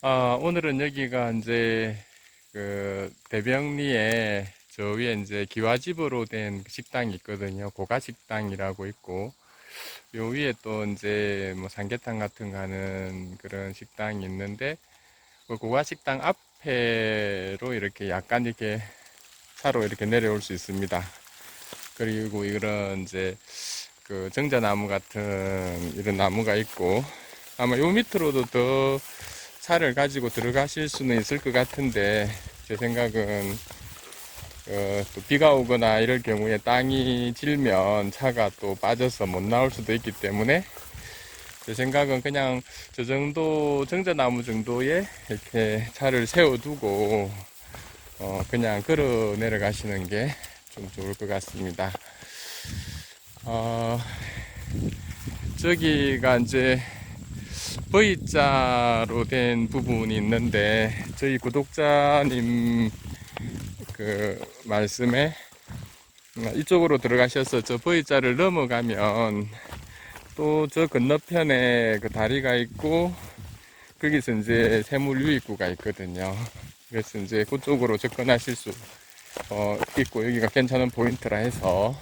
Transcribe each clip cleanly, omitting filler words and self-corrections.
오늘은 여기가 이제 그 대병리에 저 위에 이제 기와집으로 된 식당이 있거든요. 고가식당이라고 있고, 요 위에 또 이제 뭐 삼계탕 같은 거 하는 그런 식당이 있는데, 그 고가식당 앞에로 이렇게 약간 이렇게 차로 이렇게 내려올 수 있습니다. 그리고 이런 이제 그 정자나무 같은 이런 나무가 있고, 아마 요 밑으로도 더 차를 가지고 들어가실 수는 있을 것 같은데, 제 생각은 또 비가 오거나 이럴 경우에 땅이 질면 차가 또 빠져서 못 나올 수도 있기 때문에, 제 생각은 그냥 저 정도 정자나무 정도에 이렇게 차를 세워두고 그냥 걸어 내려가시는 게 좀 좋을 것 같습니다. 어, 저기가 이제 V자로 된 부분이 있는데, 저희 구독자님 그 말씀에 이쪽으로 들어가셔서 저 V자를 넘어가면 또 저 건너편에 그 다리가 있고, 거기서 이제 세물 유입구가 있거든요. 그래서 이제 그쪽으로 접근하실 수 있고, 여기가 괜찮은 포인트라 해서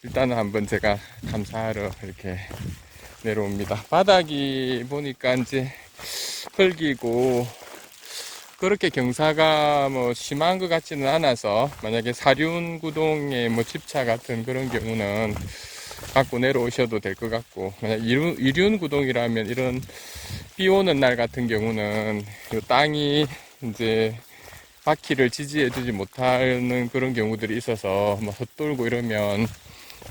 일단은 한번 제가 탐사하러 이렇게 내려옵니다. 바닥이 보니까 이제 흙이고 그렇게 경사가 뭐 심한 것 같지는 않아서, 만약에 사륜 구동의 뭐 집차 같은 그런 경우는 갖고 내려오셔도 될 것 같고, 만약 이륜 구동이라면 이런 비 오는 날 같은 경우는 이 땅이 이제 바퀴를 지지해 주지 못하는 그런 경우들이 있어서 뭐 헛돌고 이러면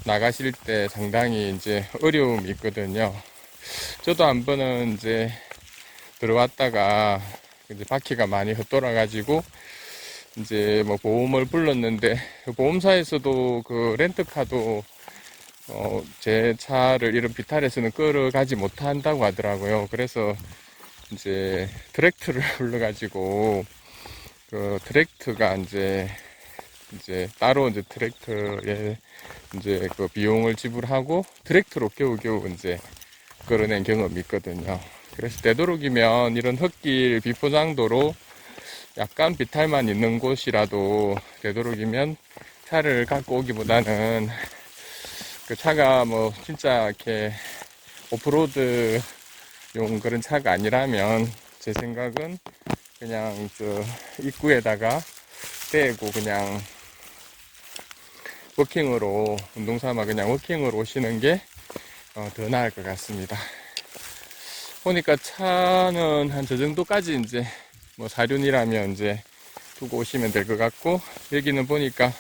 나가실 때 상당히 이제 어려움이 있거든요. 저도 한 번은 이제 들어왔다가 이제 바퀴가 많이 헛돌아가지고 이제 뭐 보험을 불렀는데, 보험사에서도 그 렌트카도 제 차를 이런 비탈에서는 끌어가지 못한다고 하더라고요. 그래서 이제 트랙트를 불러가지고 그 트랙트가 이제 따로 이제 트랙터에 이제 그 비용을 지불하고 트랙터로 겨우겨우 이제 끌어낸 경험이 있거든요. 그래서 되도록이면 이런 흙길 비포장도로 약간 비탈만 있는 곳이라도 되도록이면 차를 갖고 오기보다는, 그 차가 뭐 진짜 이렇게 오프로드용 그런 차가 아니라면 제 생각은 그냥 저 입구에다가 떼고 그냥 워킹으로, 운동 삼아 그냥 워킹으로 오시는 게 더 나을 것 같습니다. 보니까 차는 한 저 정도까지 이제 뭐 사륜이라면 이제 두고 오시면 될 것 같고, 여기는 보니까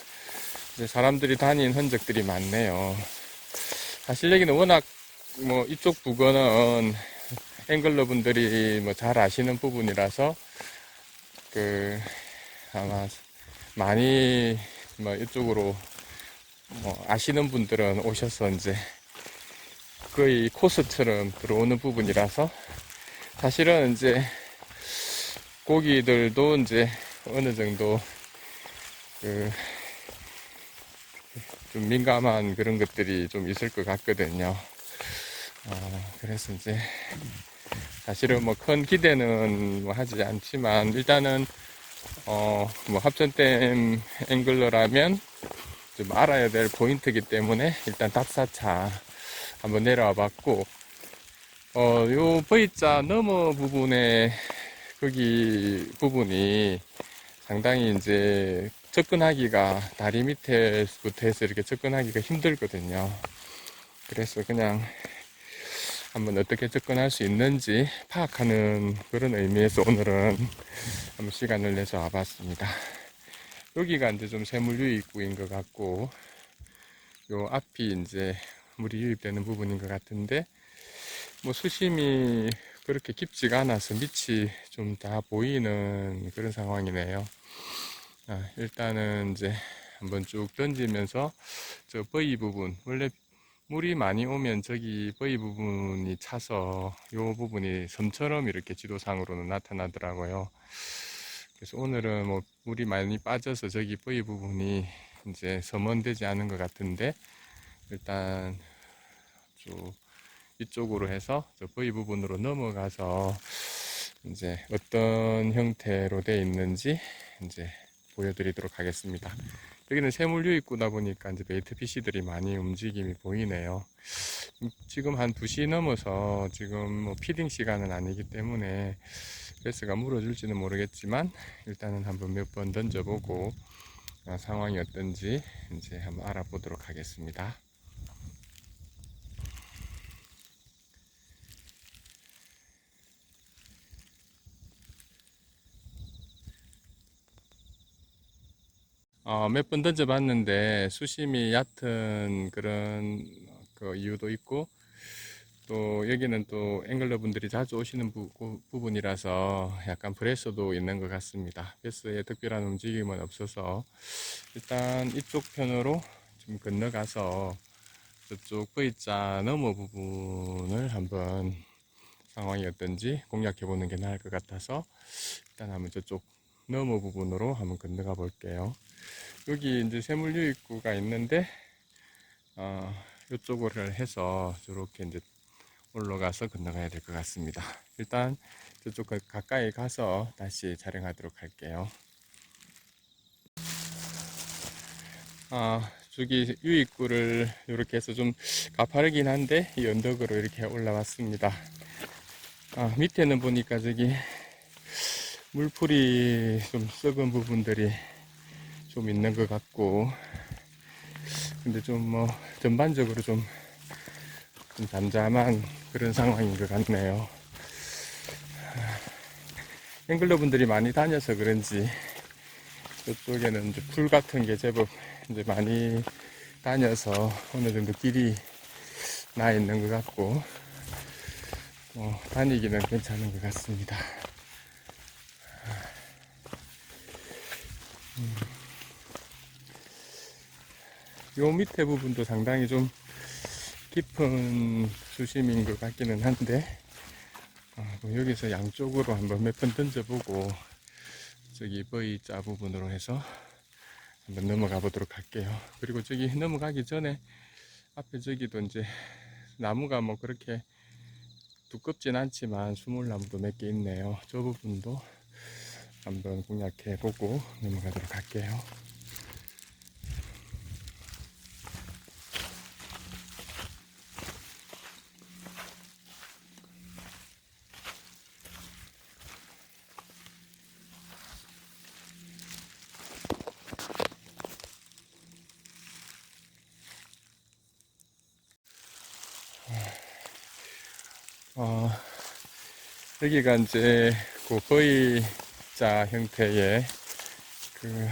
이제 사람들이 다닌 흔적들이 많네요. 사실 여기는 워낙 뭐 이쪽 부근은 앵글러 분들이 뭐 잘 아시는 부분이라서 그 아마 많이 뭐 이쪽으로 뭐 아시는 분들은 오셔서 이제 거의 코스처럼 들어오는 부분이라서, 사실은 이제 고기들도 이제 어느 정도 그 좀 민감한 그런 것들이 좀 있을 것 같거든요. 그래서 이제 사실은 뭐 큰 기대는 뭐 하지 않지만, 일단은 뭐 합천댐 앵글러라면 좀 알아야 될 포인트이기 때문에 일단 답사차 한번 내려와 봤고, 요 V자 너머 부분에 거기 부분이 상당히 이제 접근하기가, 다리 밑에부터 해서 이렇게 접근하기가 힘들거든요. 그래서 그냥 한번 어떻게 접근할 수 있는지 파악하는 그런 의미에서 오늘은 한번 시간을 내서 와봤습니다. 여기가 이제 좀 세물 유입구인 것 같고, 요 앞이 이제 물이 유입되는 부분인 것 같은데, 뭐 수심이 그렇게 깊지가 않아서 밑이 좀 다 보이는 그런 상황이네요. 일단은 이제 한번 쭉 던지면서 저 버이 부분, 원래 물이 많이 오면 저기 버이 부분이 차서 요 부분이 섬처럼 이렇게 지도상으로는 나타나더라고요. 그래서 오늘은 뭐 물이 많이 빠져서 저기 버이 부분이 이제 섬원되지 않은 것 같은데, 일단 쭉 이쪽으로 해서 저 버이 부분으로 넘어가서 이제 어떤 형태로 되어 있는지 이제 보여드리도록 하겠습니다. 여기는 세물 유입구다 보니까 이제 베이트 피쉬들이 많이 움직임이 보이네요. 지금 한 2시 넘어서 지금 뭐 피딩 시간은 아니기 때문에 베스가 물어줄지는 모르겠지만 일단은 한번 몇 번 던져보고 상황이 어떤지 이제 한번 알아보도록 하겠습니다. 몇 번 던져봤는데 수심이 얕은 그런 그 이유도 있고 또 여기는 또 앵글러 분들이 자주 오시는 부분이라서 약간 프레셔도 있는 것 같습니다. 베스에 특별한 움직임은 없어서 일단 이쪽 편으로 좀 건너가서 저쪽 V자 너머 부분을 한번 상황이 어떤지 공략해 보는 게 나을 것 같아서 일단 한번 저쪽 너머 부분으로 한번 건너가 볼게요. 여기 이제 세물 유입구가 있는데 이쪽을 해서 저렇게 이제 올라가서 건너가야 될 것 같습니다. 일단 저쪽 가까이 가서 다시 촬영하도록 할게요. 저기 유입구를 이렇게 해서 좀 가파르긴 한데 이 언덕으로 이렇게 올라왔습니다. 밑에는 보니까 저기 물풀이 좀 썩은 부분들이 좀 있는 것 같고 근데 좀 뭐 전반적으로 좀 잠잠한 그런 상황인 것 같네요. 앵글러 분들이 많이 다녀서 그런지 이쪽에는 이제 풀 같은 게 제법 이제 많이 다녀서 어느 정도 길이 나 있는 것 같고 다니기는 괜찮은 것 같습니다. 요 밑에 부분도 상당히 좀 깊은 수심인 것 같기는 한데 뭐 여기서 양쪽으로 한번 몇 번 던져보고 저기 V자 부분으로 해서 한번 넘어가 보도록 할게요. 그리고 저기 넘어가기 전에 앞에 저기도 이제 나무가 뭐 그렇게 두껍진 않지만 수물나무도 몇 개 있네요. 저 부분도 한번 공략해 보고 넘어가도록 할게요. 여기가 이제 그 V자 형태의 그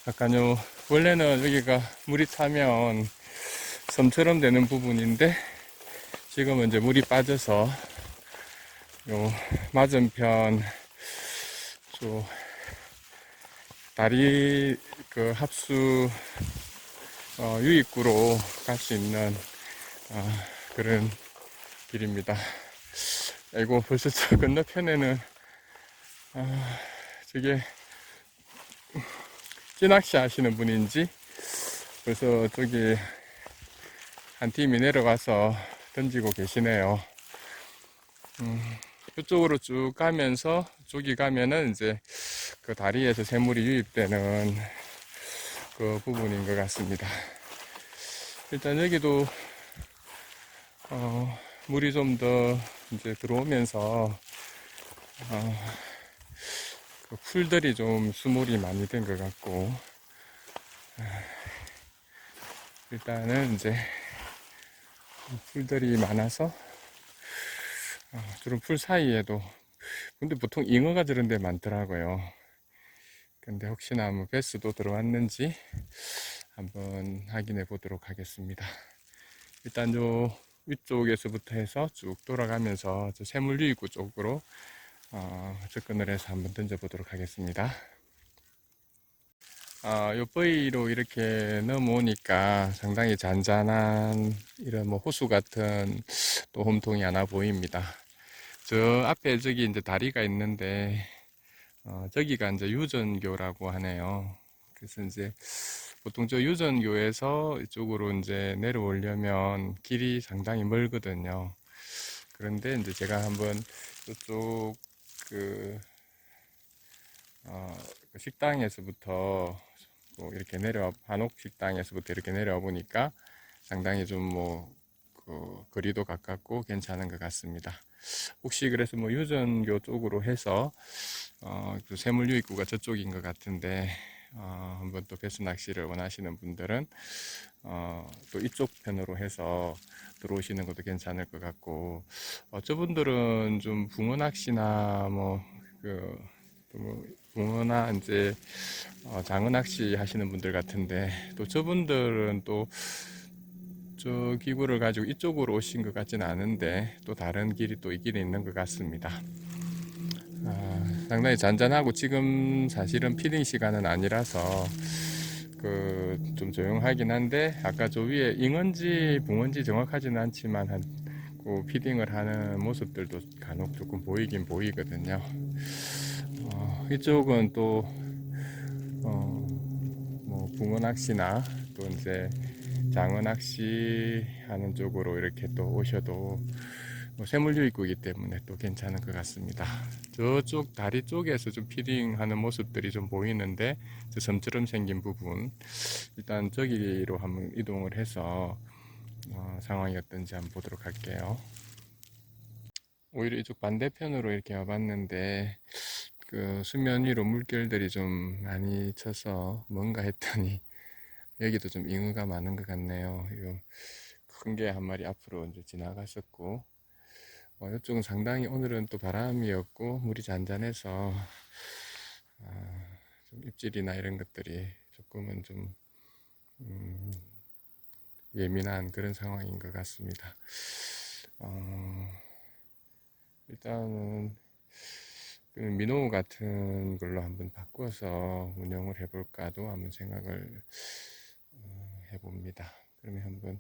약간요 원래는 여기가 물이 차면 섬처럼 되는 부분인데 지금은 이제 물이 빠져서 요 맞은편 저 다리 그 합수 유입구로 갈 수 있는 그런 길입니다. 아이고 벌써 저 건너편에는 저게 찌낚시 하시는 분인지 벌써 저기 한 팀이 내려가서 던지고 계시네요. 이쪽으로 쭉 가면서 저기 가면은 이제 그 다리에서 새물이 유입되는 그 부분인 것 같습니다. 일단 여기도 물이 좀 더 이제 들어오면서 그 풀들이 좀 수몰이 많이 된 것 같고 일단은 이제 풀들이 많아서 저런 풀 사이에도 근데 보통 잉어가 저런 데 많더라고요. 근데 혹시나 뭐 베스도 들어왔는지 한번 확인해 보도록 하겠습니다. 일단 요 위쪽에서부터 해서 쭉 돌아가면서 저 새물유입구 쪽으로 접근을 해서 한번 던져보도록 하겠습니다. 요 V로 이렇게 넘어오니까 상당히 잔잔한 이런 뭐 호수 같은 또 홈통이 하나 보입니다. 저 앞에 저기 이제 다리가 있는데 저기가 이제 유전교라고 하네요. 그래서 이제 보통 저 유전교에서 이쪽으로 이제 내려오려면 길이 상당히 멀거든요. 그런데 이제 제가 한번 이쪽 그, 그 식당에서부터 뭐 이렇게 한옥 식당에서부터 이렇게 내려와 보니까 상당히 좀 뭐, 그 거리도 가깝고 괜찮은 것 같습니다. 혹시 그래서 뭐 유전교 쪽으로 해서 그 세물 유입구가 저쪽인 것 같은데 한번 또 배수 낚시를 원하시는 분들은 또 이쪽 편으로 해서 들어오시는 것도 괜찮을 것 같고 저분들은 좀 붕어 낚시나 뭐 붕어나 이제 장어 낚시 하시는 분들 같은데 또 저분들은 또 저 기구를 가지고 이쪽으로 오신 것 같지는 않은데 또 다른 길이 또 이 길에 있는 것 같습니다. 상당히 잔잔하고 지금 사실은 피딩 시간은 아니라서 그 좀 조용하긴 한데 아까 저 위에 잉어인지 붕어인지 정확하지는 않지만 그 피딩을 하는 모습들도 간혹 조금 보이긴 보이거든요. 이쪽은 또 뭐 붕어 낚시나 또 이제 장어 낚시 하는 쪽으로 이렇게 또 오셔도 뭐 세물유입구이기 때문에 또 괜찮은 것 같습니다. 저쪽 다리 쪽에서 좀 피딩하는 모습들이 좀 보이는데 저 섬처럼 생긴 부분 일단 저기로 한번 이동을 해서 상황이 어떤지 한번 보도록 할게요. 오히려 이쪽 반대편으로 이렇게 와봤는데 그 수면 위로 물결들이 좀 많이 쳐서 뭔가 했더니 여기도 좀 잉어가 많은 것 같네요. 큰 게 한 마리 앞으로 이제 지나갔었고 이쪽은 상당히 오늘은 또 바람이었고 물이 잔잔해서 좀 입질이나 이런 것들이 조금은 좀 예민한 그런 상황인 것 같습니다. 일단은 그 민호 같은 걸로 한번 바꿔서 운영을 해볼까도 한번 생각을 해봅니다. 그러면 한번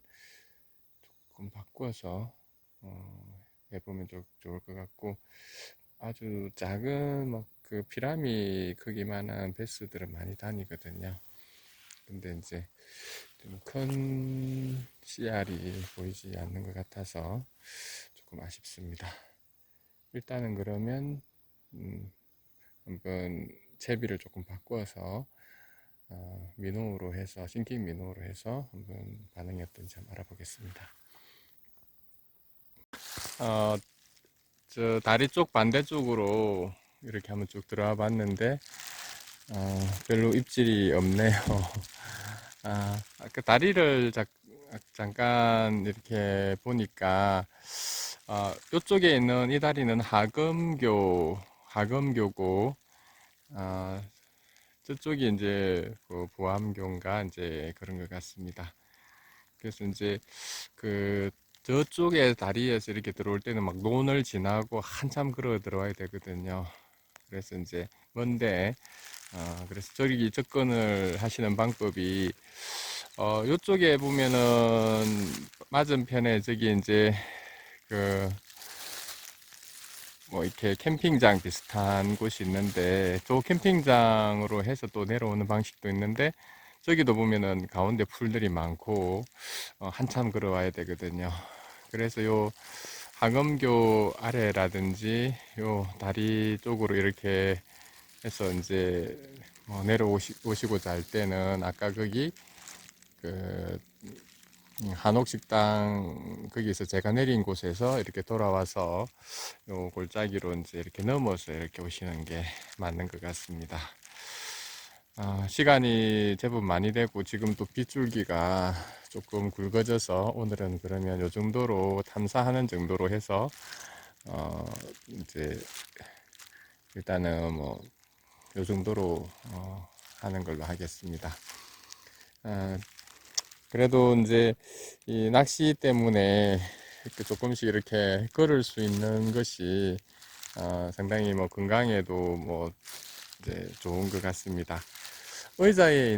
조금 바꿔서 해보면 좋을 것 같고 아주 작은 막 그 피라미 크기만한 베스들은 많이 다니거든요. 근데 이제 좀 큰 씨알이 보이지 않는 것 같아서 조금 아쉽습니다. 일단은 그러면 한번 채비를 조금 바꿔서 민호로 해서 싱킹 민호로 해서 한번 반응이 어떤지 한번 알아보겠습니다. 저 다리 쪽 반대쪽으로 이렇게 한번 쭉 들어와 봤는데 별로 입질이 없네요. 아까 다리를 잠깐 이렇게 보니까 이쪽에 있는 이 다리는 하금교고 저쪽이 이제 그 보암교인가 이제 그런 것 같습니다. 그래서 이제 그 저쪽에 다리에서 이렇게 들어올 때는 막 논을 지나고 한참 걸어 들어와야 되거든요. 그래서 이제 먼데 그래서 저기 접근을 하시는 방법이 요쪽에 보면은 맞은편에 저기 이제 그 뭐 이렇게 캠핑장 비슷한 곳이 있는데 저 캠핑장으로 해서 또 내려오는 방식도 있는데 저기도 보면은 가운데 풀들이 많고 한참 걸어와야 되거든요. 그래서 요 항엄교 아래라든지 요 다리 쪽으로 이렇게 해서 이제 뭐 내려오시고자 할 때는 아까 거기 그 한옥식당 거기서 제가 내린 곳에서 이렇게 돌아와서 요 골짜기로 이제 이렇게 넘어서 이렇게 오시는 게 맞는 것 같습니다. 시간이 제법 많이 되고 지금 또 빗줄기가 조금 굵어져서 오늘은 그러면 요 정도로 탐사하는 정도로 해서 이제 일단은 뭐 요 정도로 하는 걸로 하겠습니다. 그래도 이제 이 낚시 때문에 이렇게 조금씩 이렇게 걸을 수 있는 것이 상당히 뭐 건강에도 뭐 이제 좋은 것 같습니다. 의자에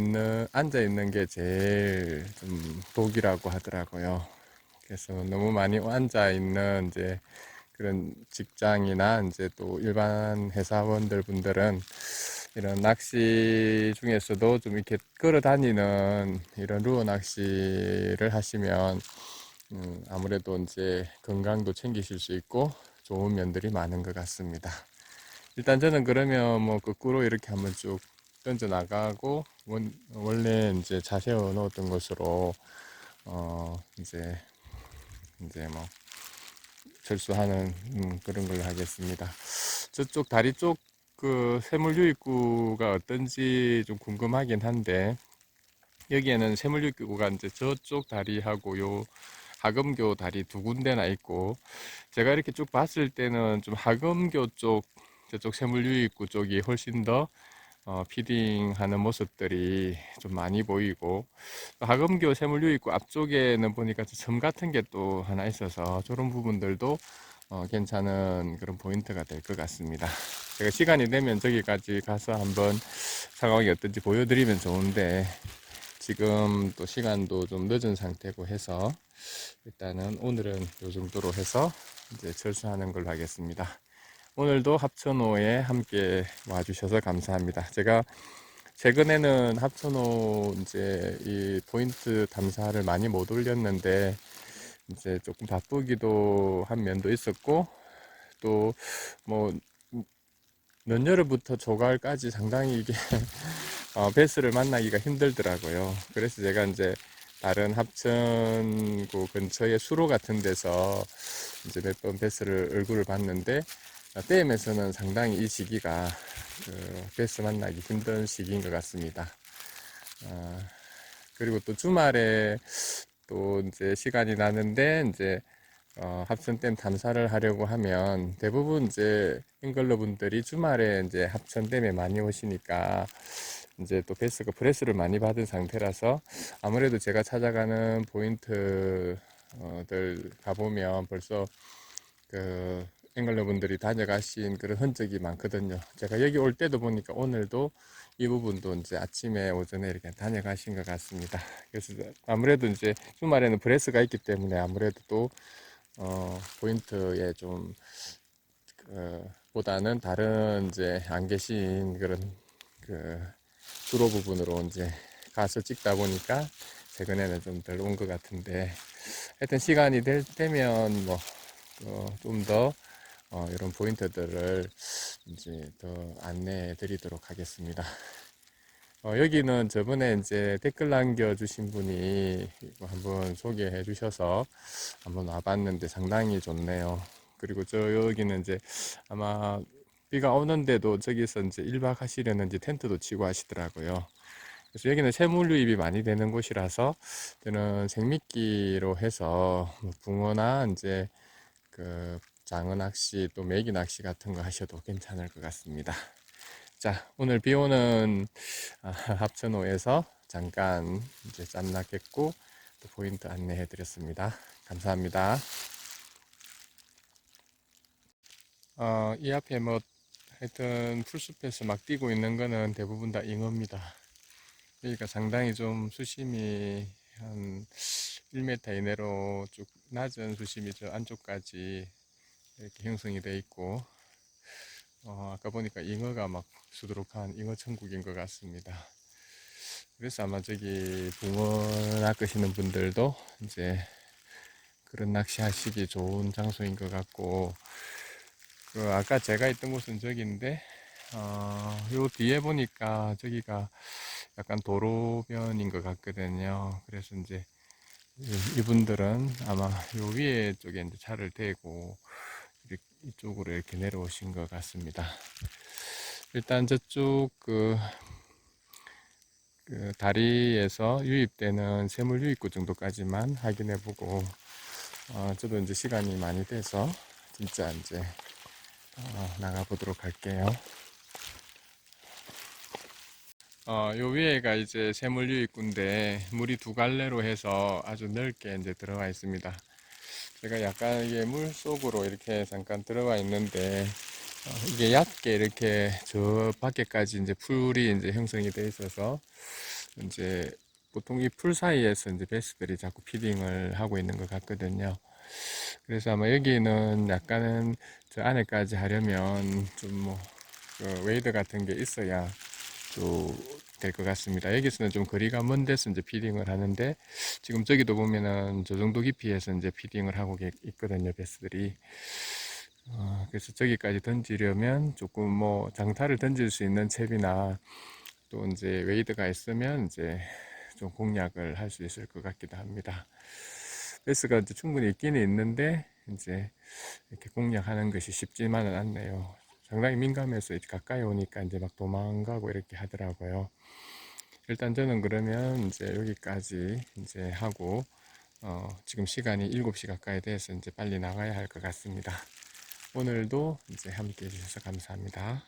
앉아 있는 게 제일 좀 독이라고 하더라고요. 그래서 너무 많이 앉아 있는 이제 그런 직장이나 이제 또 일반 회사원들 분들은 이런 낚시 중에서도 좀 이렇게 걸어 다니는 이런 루어 낚시를 하시면 아무래도 이제 건강도 챙기실 수 있고 좋은 면들이 많은 것 같습니다. 일단 저는 그러면 뭐 거꾸로 이렇게 한번 쭉 던져 나가고 원래 이제 자세워 놓았던 것으로 이제 뭐 철수하는 그런 걸로 하겠습니다. 저쪽 다리 쪽 그 세물 유입구가 어떤지 좀 궁금하긴 한데 여기에는 세물 유입구가 이제 저쪽 다리하고 요 하금교 다리 두 군데나 있고 제가 이렇게 쭉 봤을 때는 좀 하금교 쪽 저쪽 세물 유입구 쪽이 훨씬 더 피딩하는 모습들이 좀 많이 보이고 하금교 세물유입구 앞쪽에는 보니까 점 같은 게 또 하나 있어서 저런 부분들도 괜찮은 그런 포인트가 될 것 같습니다. 제가 시간이 되면 저기까지 가서 한번 상황이 어떤지 보여드리면 좋은데 지금 또 시간도 좀 늦은 상태고 해서 일단은 오늘은 이 정도로 해서 이제 철수하는 걸로 하겠습니다. 오늘도 합천호에 함께 와주셔서 감사합니다. 제가 최근에는 합천호 이제 이 포인트 탐사를 많이 못 올렸는데 이제 조금 바쁘기도 한 면도 있었고 또 뭐 몇년을부터 조가을까지 상당히 이게 베스를 만나기가 힘들더라고요. 그래서 제가 이제 다른 합천구 근처의 수로 같은 데서 이제 몇 번 베스를 얼굴을 봤는데 댐에서는 상당히 이 시기가 그 베스 만나기 힘든 시기인 것 같습니다. 그리고 또 주말에 또 이제 시간이 나는데 이제 합천댐 탐사를 하려고 하면 대부분 이제 잉글러 분들이 주말에 이제 합천댐에 많이 오시니까 이제 또 베스가 브레스를 많이 받은 상태라서 아무래도 제가 찾아가는 포인트들 가보면 벌써 그 앵글러 분들이 다녀가신 그런 흔적이 많거든요. 제가 여기 올 때도 보니까 오늘도 이 부분도 이제 아침에 오전에 이렇게 다녀가신 것 같습니다. 그래서 아무래도 이제 주말에는 브레스가 있기 때문에 아무래도 또 포인트에 좀 보다는 다른 이제 안 계신 그런 그 주로 부분으로 이제 가서 찍다 보니까 최근에는 좀 덜 온 것 같은데 하여튼 시간이 될 때면 뭐 좀 더 이런 포인트들을 이제 더 안내해 드리도록 하겠습니다. 여기는 저번에 이제 댓글 남겨주신 분이 한번 소개해 주셔서 한번 와봤는데 상당히 좋네요. 그리고 여기는 이제 아마 비가 오는데도 저기서 이제 1박 하시려는 이제 텐트도 치고 하시더라고요. 그래서 여기는 세물 유입이 많이 되는 곳이라서 저는 생미끼로 해서 뭐 붕어나 이제 그 장어 낚시 또 메기 낚시 같은 거 하셔도 괜찮을 것 같습니다. 자, 오늘 비 오는 합천호에서 잠깐 이제 짬낚했고 또 포인트 안내해 드렸습니다. 감사합니다. 이 앞에 뭐 하여튼 풀숲에서 막 뛰고 있는 거는 대부분 다 잉어입니다. 여기가 상당히 좀 수심이 한 1m 이내로 쭉 낮은 수심이 저 안쪽까지 이렇게 형성이 돼 있고 아까 보니까 잉어가 막 수두룩한 잉어 천국인 것 같습니다. 그래서 아마 저기 붕어 낚으시는 분들도 이제 그런 낚시 하시기 좋은 장소인 것 같고 아까 제가 있던 곳은 저기인데 요 뒤에 보니까 저기가 약간 도로변인 것 같거든요. 그래서 이제 이분들은 아마 요 위에 쪽에 이제 차를 대고 이쪽으로 이렇게 내려오신 것 같습니다. 일단 저쪽 그 다리에서 유입되는 세물 유입구 정도까지만 확인해 보고 저도 이제 시간이 많이 돼서 진짜 이제 나가 보도록 할게요. 요 위에가 이제 세물 유입구인데 물이 두 갈래로 해서 아주 넓게 이제 들어가 있습니다. 제가 약간 이게 물 속으로 이렇게 잠깐 들어가 있는데 이게 얕게 이렇게 저 밖에까지 이제 풀이 이제 형성이 돼 있어서 이제 보통 이 풀 사이에서 이제 베스들이 자꾸 피딩을 하고 있는 것 같거든요. 그래서 아마 여기는 약간은 저 안에까지 하려면 좀 뭐 웨이드 같은 게 있어야 또 될 것 같습니다. 여기서는 좀 거리가 먼 데서 이제 피딩을 하는데, 지금 저기도 보면은 저 정도 깊이에서 이제 피딩을 하고 있거든요, 베스들이. 그래서 저기까지 던지려면 조금 뭐 장타를 던질 수 있는 채비나 또 이제 웨이드가 있으면 이제 좀 공략을 할 수 있을 것 같기도 합니다. 베스가 이제 충분히 있기는 있는데 이제 이렇게 공략하는 것이 쉽지만은 않네요. 상당히 민감해서 이제 가까이 오니까 이제 막 도망가고 이렇게 하더라고요. 일단 저는 그러면 이제 여기까지 이제 하고 지금 시간이 7시 가까이 돼서 이제 빨리 나가야 할 것 같습니다. 오늘도 이제 함께 해주셔서 감사합니다.